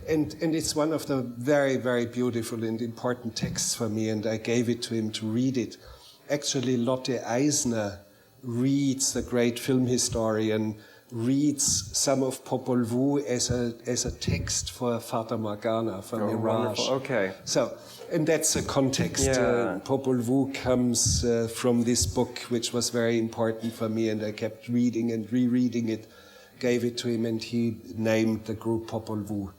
And it's one of the very, very beautiful and important texts for me, and I gave it to him to read it. Actually, Lotte Eisner reads, the great film historian, reads some of Popol Vuh as a text for Fata Morgana, for Mirage. Wonderful. Okay. So, and that's the context. Yeah. Popol Vuh comes from this book, which was very important for me, and I kept reading and rereading it, gave it to him, and he named the group Popol Vuh.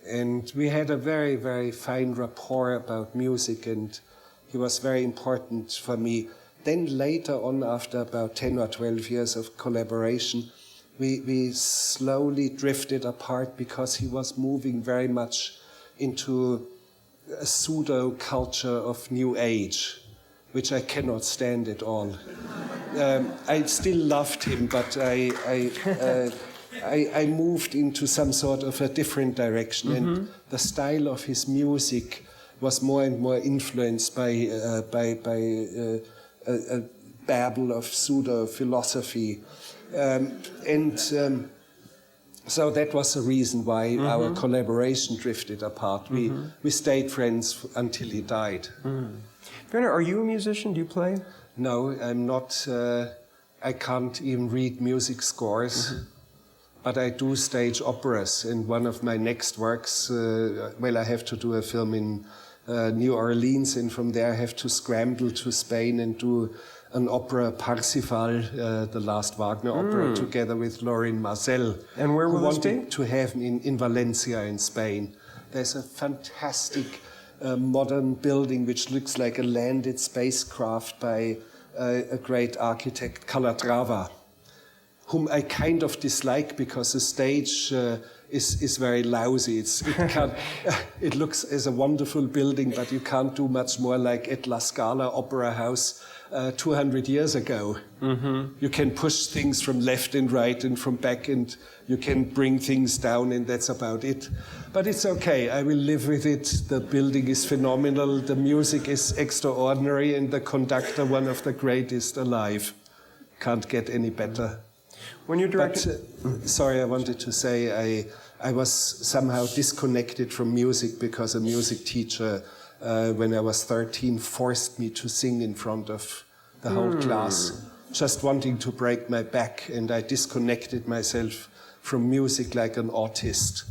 And we had a very, very fine rapport about music, and he was very important for me. Then later on, after about 10 or 12 years of collaboration, we slowly drifted apart because he was moving very much into a pseudo-culture of New Age, which I cannot stand at all. I still loved him, but I moved into some sort of a different direction, and the style of his music was more and more influenced by a babble of pseudo-philosophy. So that was the reason why our collaboration drifted apart. We stayed friends until he died. Werner, are you a musician? Do you play? No, I'm not. I can't even read music scores. but I do stage operas. And one of my next works, I have to do a film in New Orleans, and from there I have to scramble to Spain and do an opera, Parsifal, the last Wagner opera, together with Lorin Marcel. And where will this be? Wanted to have me in Valencia in Spain. There's a fantastic modern building which looks like a landed spacecraft by a great architect, Calatrava, whom I kind of dislike because the stage is very lousy. It looks as a wonderful building, but you can't do much more like at La Scala Opera House 200 years ago. You can push things from left and right and from back, and you can bring things down, and that's about it. But it's okay, I will live with it. The building is phenomenal, the music is extraordinary, and the conductor, one of the greatest alive. Can't get any better. When you're directing... Sorry, I wanted to say I was somehow disconnected from music because a music teacher, when I was 13, forced me to sing in front of the whole class, just wanting to break my back, and I disconnected myself from music like an autist.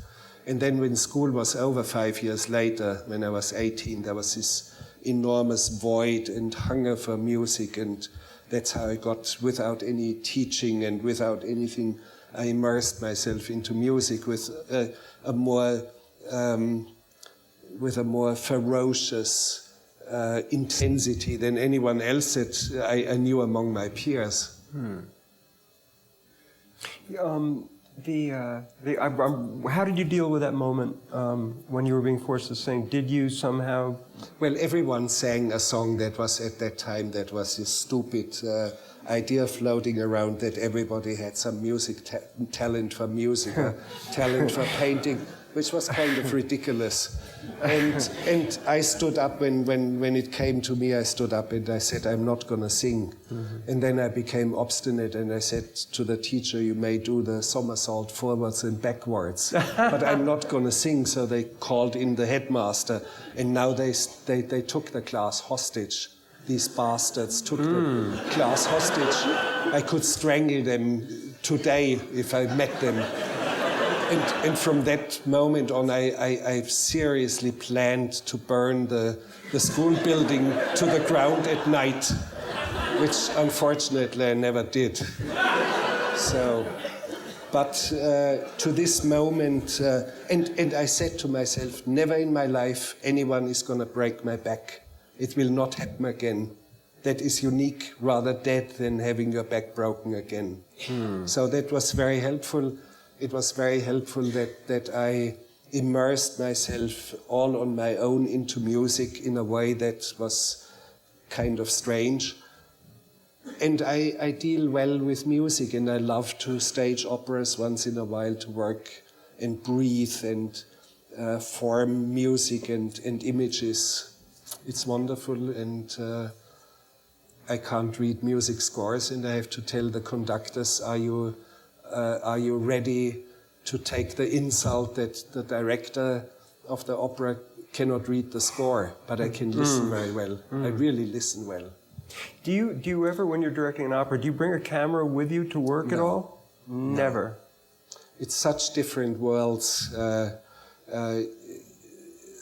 And then when school was over 5 years later, when I was 18, there was this enormous void and hunger for music, and that's how I got, without any teaching and without anything, I immersed myself into music with a more ferocious intensity than anyone else that I knew among my peers. How did you deal with that moment when you were being forced to sing? Did you somehow... Well, everyone sang a song that was at that time, that was this stupid idea floating around that everybody had some music talent for music or talent for painting, which was kind of ridiculous. And I stood up when it came to me, I stood up and I said, I'm not going to sing. And then I became obstinate and I said to the teacher, you may do the somersault forwards and backwards, but I'm not going to sing. So they called in the headmaster, and now they took the class hostage. These bastards took the class hostage. I could strangle them today if I met them. And from that moment on, I seriously planned to burn the school building to the ground at night, which unfortunately I never did. So, but to this moment, and I said to myself, never in my life anyone is going to break my back. It will not happen again. That is unique, rather dead than having your back broken again. So that was very helpful. It was very helpful that I immersed myself all on my own into music in a way that was kind of strange. And I deal well with music, and I love to stage operas once in a while, to work and breathe and form music and images. It's wonderful, and I can't read music scores, and I have to tell the conductors, are you ready to take the insult that the director of the opera cannot read the score, but I can listen very well. I really listen well. Do you ever, when you're directing an opera, do you bring a camera with you to work at all? Never. It's such different worlds.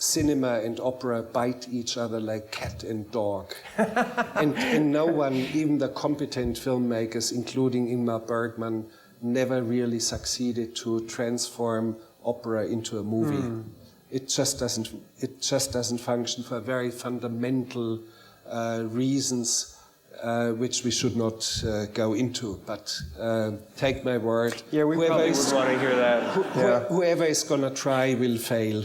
Cinema and opera bite each other like cat and dog. and no one, even the competent filmmakers, including Ingmar Bergman, never really succeeded to transform opera into a movie. It just doesn't function for very fundamental reasons which we should not go into. But take my word. Yeah, we probably would want to hear that. Whoever is going to try will fail,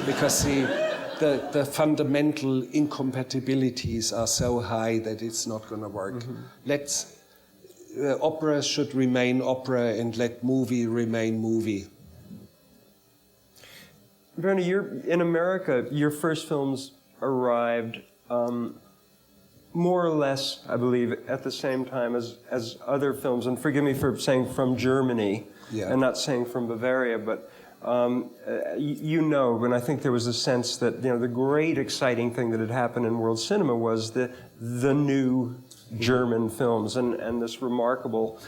because the fundamental incompatibilities are so high that it's not going to work. Opera should remain opera, and let movie remain movie. Werner, in America, your first films arrived more or less, I believe, at the same time as other films. And forgive me for saying from Germany and not saying from Bavaria, but and I think there was a sense that the great exciting thing that had happened in world cinema was the new German films and this remarkable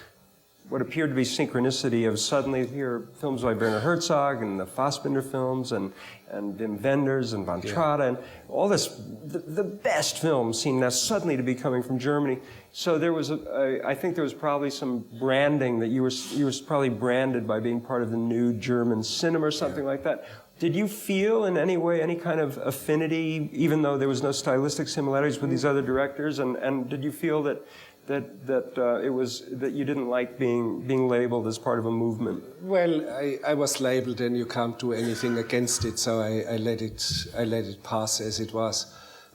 what appeared to be synchronicity of suddenly here films by Werner Herzog and the Fassbinder films and Wim Wenders and Von Trotta and all this, the best films seem now suddenly to be coming from Germany. So there was, I think there was probably some branding that you were probably branded by being part of the new German cinema or something like that. Did you feel in any way any kind of affinity, even though there was no stylistic similarities with these other directors? And did you feel that you didn't like being labeled as part of a movement? Well, I was labeled, and you can't do anything against it, so I let it pass as it was.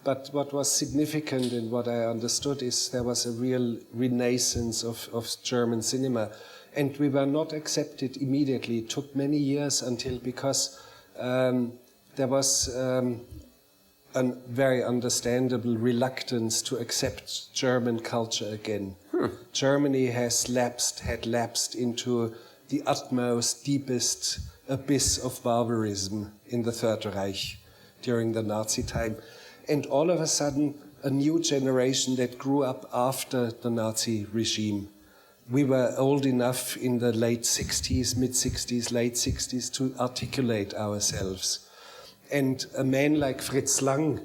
But what was significant and what I understood is there was a real renaissance of German cinema, and we were not accepted immediately. It took many years until, because there was a very understandable reluctance to accept German culture again. Germany had lapsed into the utmost, deepest abyss of barbarism in the Third Reich during the Nazi time. And all of a sudden, a new generation that grew up after the Nazi regime. We were old enough in the late 60s, mid-60s, late 60s to articulate ourselves. And a man like Fritz Lang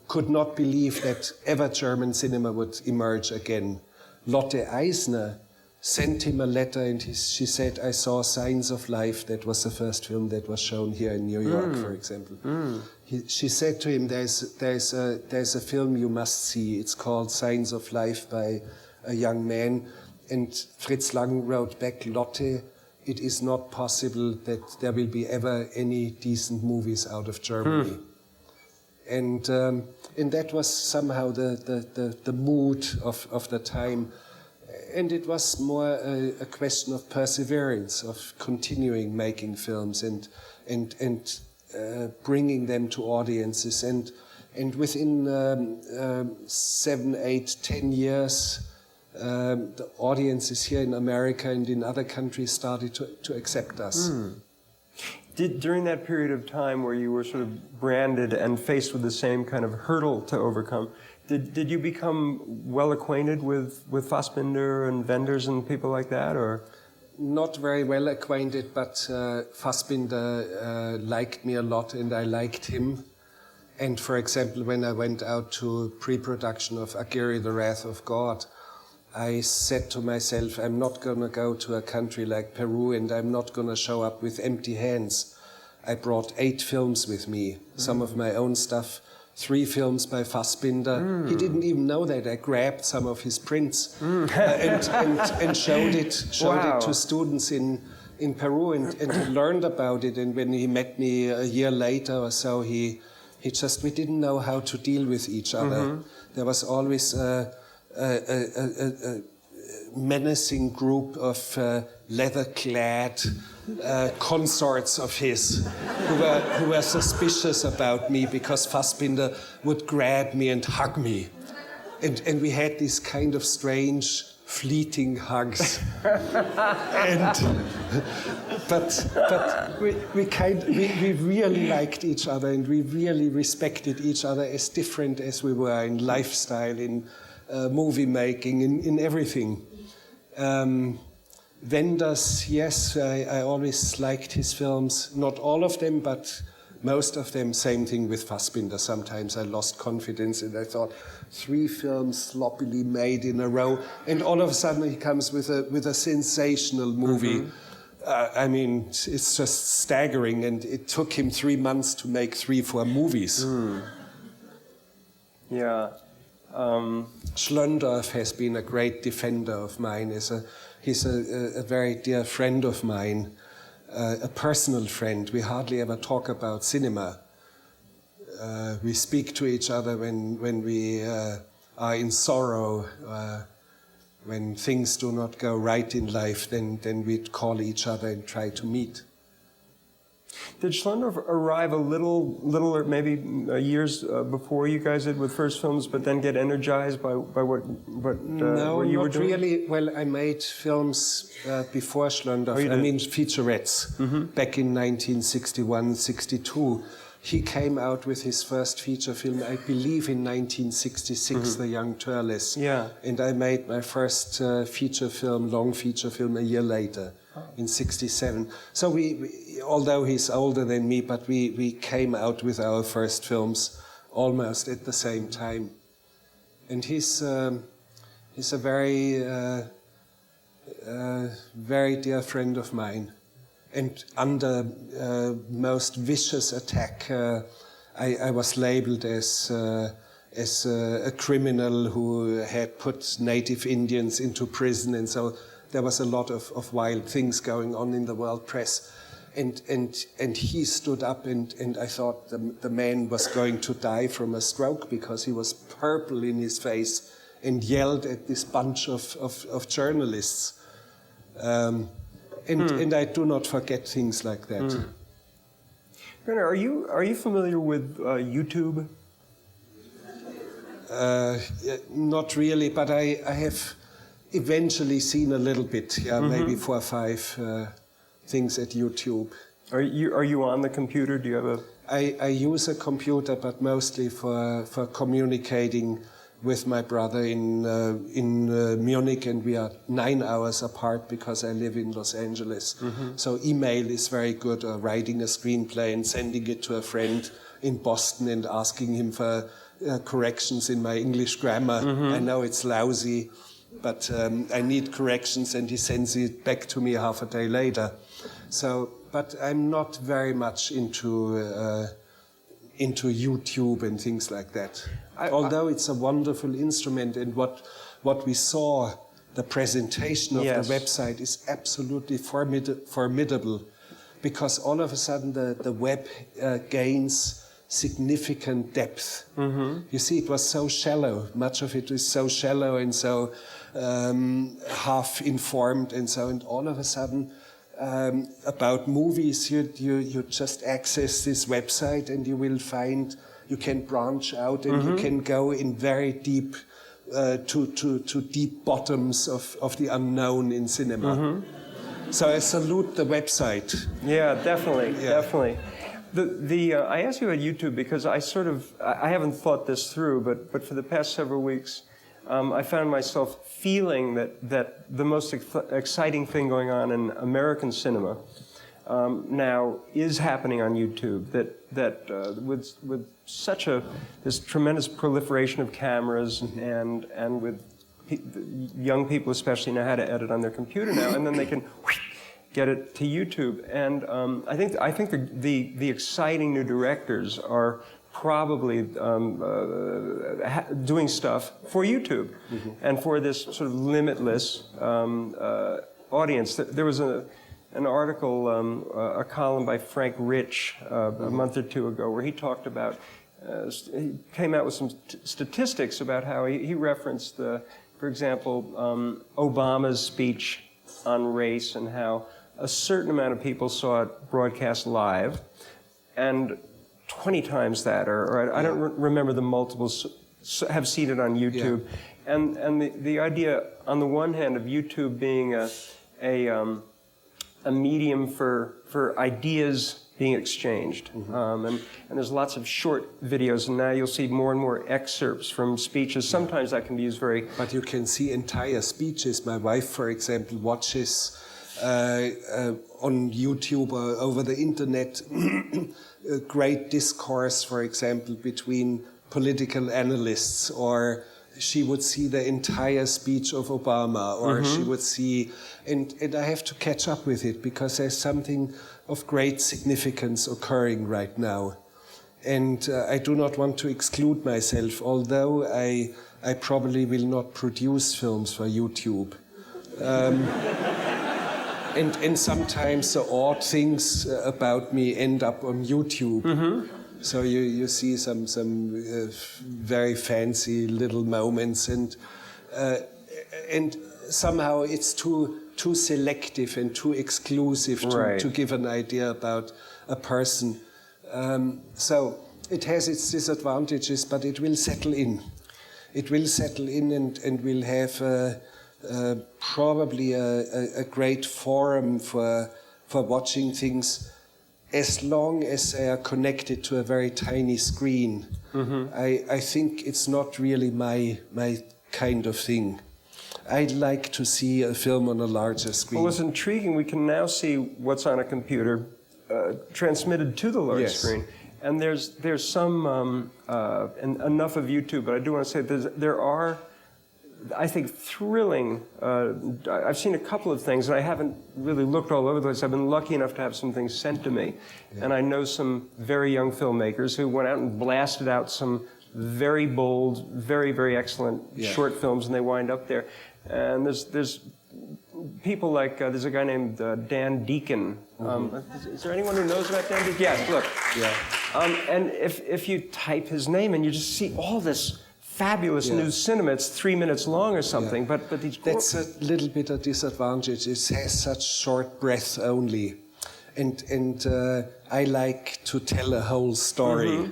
could not believe that ever German cinema would emerge again. Lotte Eisner sent him a letter, and she said, "I saw Signs of Life." That was the first film that was shown here in New York, for example. She said to him, there's a film you must see. It's called Signs of Life by a young man. And Fritz Lang wrote back, "Lotte, it is not possible that there will be ever any decent movies out of Germany." And that was somehow the mood of the time. And it was more a question of perseverance, of continuing making films and bringing them to audiences. And within 7, 8, 10 years, the audiences here in America and in other countries started to accept us. During that period of time where you were sort of branded and faced with the same kind of hurdle to overcome, did you become well acquainted with Fassbinder and Wenders and people like that, or? Not very well acquainted, but Fassbinder liked me a lot and I liked him. And for example, when I went out to pre-production of Aguirre, The Wrath of God, I said to myself, I'm not going to go to a country like Peru and I'm not going to show up with empty hands. I brought 8 films with me, some of my own stuff, 3 films by Fassbinder. He didn't even know that. I grabbed some of his prints and showed it to students in Peru and learned about it. And when he met me a year later or so, we didn't know how to deal with each other. There was always a menacing group of leather-clad consorts of his who were suspicious about me because Fassbinder would grab me and hug me. And we had these kind of strange, fleeting hugs. But we really liked each other and we really respected each other as different as we were in lifestyle, in movie making, in everything. Wenders, yes, I always liked his films. Not all of them, but most of them. Same thing with Fassbinder. Sometimes I lost confidence and I thought 3 films sloppily made in a row, and all of a sudden he comes with a sensational movie. I mean, it's just staggering, and it took him 3 months to make 3-4 movies. Yeah. Schlöndorff has been a great defender of mine. He's a very dear friend of mine, a personal friend. We hardly ever talk about cinema. We speak to each other when we are in sorrow, when things do not go right in life, then we call each other and try to meet. Did Schlöndorff arrive a little or maybe years before you guys did with first films, but then get energized by what you were doing? No, not really. Well, I made films before Schlöndorff. I mean, featurettes. Back in 1961, 62. he came out with his first feature film, I believe in 1966, The Young Turles. Yeah. And I made my first feature film, long feature film, a year later, in 67. So we, although he's older than me, but we came out with our first films almost at the same time. And he's a very, very dear friend of mine. And under most vicious attack, I was labeled as a criminal who had put native Indians into prison, and so there was a lot of wild things going on in the world press. And he stood up, and I thought the man was going to die from a stroke because he was purple in his face and yelled at this bunch of journalists. And I do not forget things like that. Werner, are you familiar with YouTube? Not really, but I have eventually seen a little bit, maybe 4 or 5 things at YouTube. Are you on the computer? Do you have a... I use a computer, but mostly for communicating with my brother in Munich, and we are 9 hours apart because I live in Los Angeles. So email is very good, or writing a screenplay and sending it to a friend in Boston and asking him for corrections in my English grammar. I know it's lousy, but I need corrections, and he sends it back to me half a day later. So, but I'm not very much into YouTube and things like that. Although it's a wonderful instrument, and what we saw, the presentation of the website is absolutely formidable, because all of a sudden the web gains significant depth. You see, it was so shallow. Much of it is so shallow and so half-informed and so, and all of a sudden about movies, you just access this website and you will find you can branch out and you can go in very deep to deep bottoms of the unknown in cinema. So I salute the website. Yeah, definitely, definitely. I asked you about YouTube because I haven't thought this through, but for the past several weeks, I found myself feeling that the most exciting thing going on in American cinema now is happening on YouTube. That with such this tremendous proliferation of cameras and with young people especially know how to edit on their computer now, and then they can get it to YouTube. And I think the exciting new directors are probably doing stuff for YouTube and for this sort of limitless audience. There was an article, a column by Frank Rich a month or two ago where he talked about, he came out with some statistics about how he referenced, for example, Obama's speech on race and how a certain amount of people saw it broadcast live, and 20 times that, or I don't remember the multiples, have seen it on YouTube. Yeah. And the idea, on the one hand, of YouTube being a medium for ideas being exchanged. And there's lots of short videos, and now you'll see more and more excerpts from speeches. Sometimes that can be used very... But you can see entire speeches. My wife, for example, watches on YouTube or over the internet a great discourse, for example, between political analysts, or she would see the entire speech of Obama, or she would see, and I have to catch up with it because there's something of great significance occurring right now. And I do not want to exclude myself, although I probably will not produce films for YouTube. And sometimes the odd things about me end up on YouTube. So you see some very fancy little moments, and somehow it's too selective and too exclusive to give an idea about a person. So it has its disadvantages, but it will settle in. It will settle in, and we'll have probably a great forum for watching things as long as they are connected to a very tiny screen, I think it's not really my kind of thing. I'd like to see a film on a larger screen. Well, it's intriguing. We can now see what's on a computer transmitted to the large screen. And there's some, and enough of YouTube, but I do want to say there are, I think, thrilling, I've seen a couple of things, and I haven't really looked all over the place. I've been lucky enough to have some things sent to me. Yeah. And I know some very young filmmakers who went out and blasted out some very bold, very, very excellent short films, and they wind up there. And there's people like, there's a guy named Dan Deacon. Is there anyone who knows about Dan Deacon? Yes, look. Yeah. And if you type his name in, you just see all this fabulous new cinema. It's 3 minutes long or something, but these... That's a little bit of disadvantage. It has such short breath only. And I like to tell a whole story.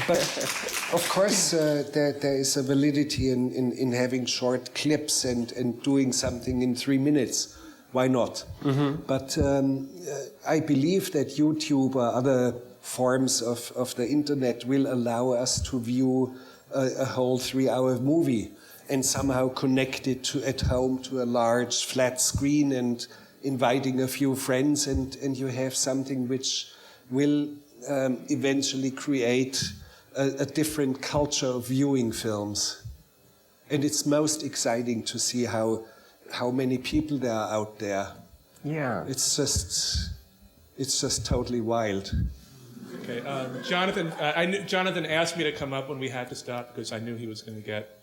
But of course, there is a validity in having short clips and doing something in 3 minutes. Why not? But I believe that YouTube or other forms of the internet will allow us to view a whole 3-hour movie and somehow connect it at home to a large flat screen and inviting a few friends, and you have something which will eventually create a different culture of viewing films. And it's most exciting to see how many people there are out there. Yeah. It's just totally wild. Okay, Jonathan, Jonathan asked me to come up when we had to stop because I knew he was going to get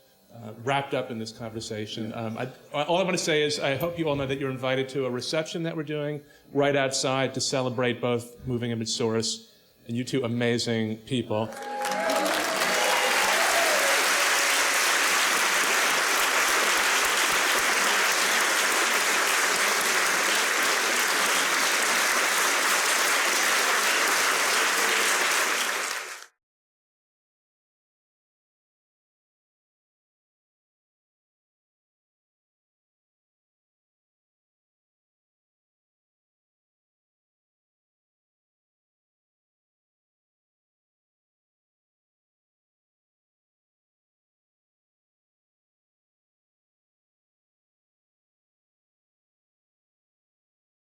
wrapped up in this conversation. All I want to say is I hope you all know that you're invited to a reception that we're doing right outside to celebrate both Moving Image Source and you two amazing people.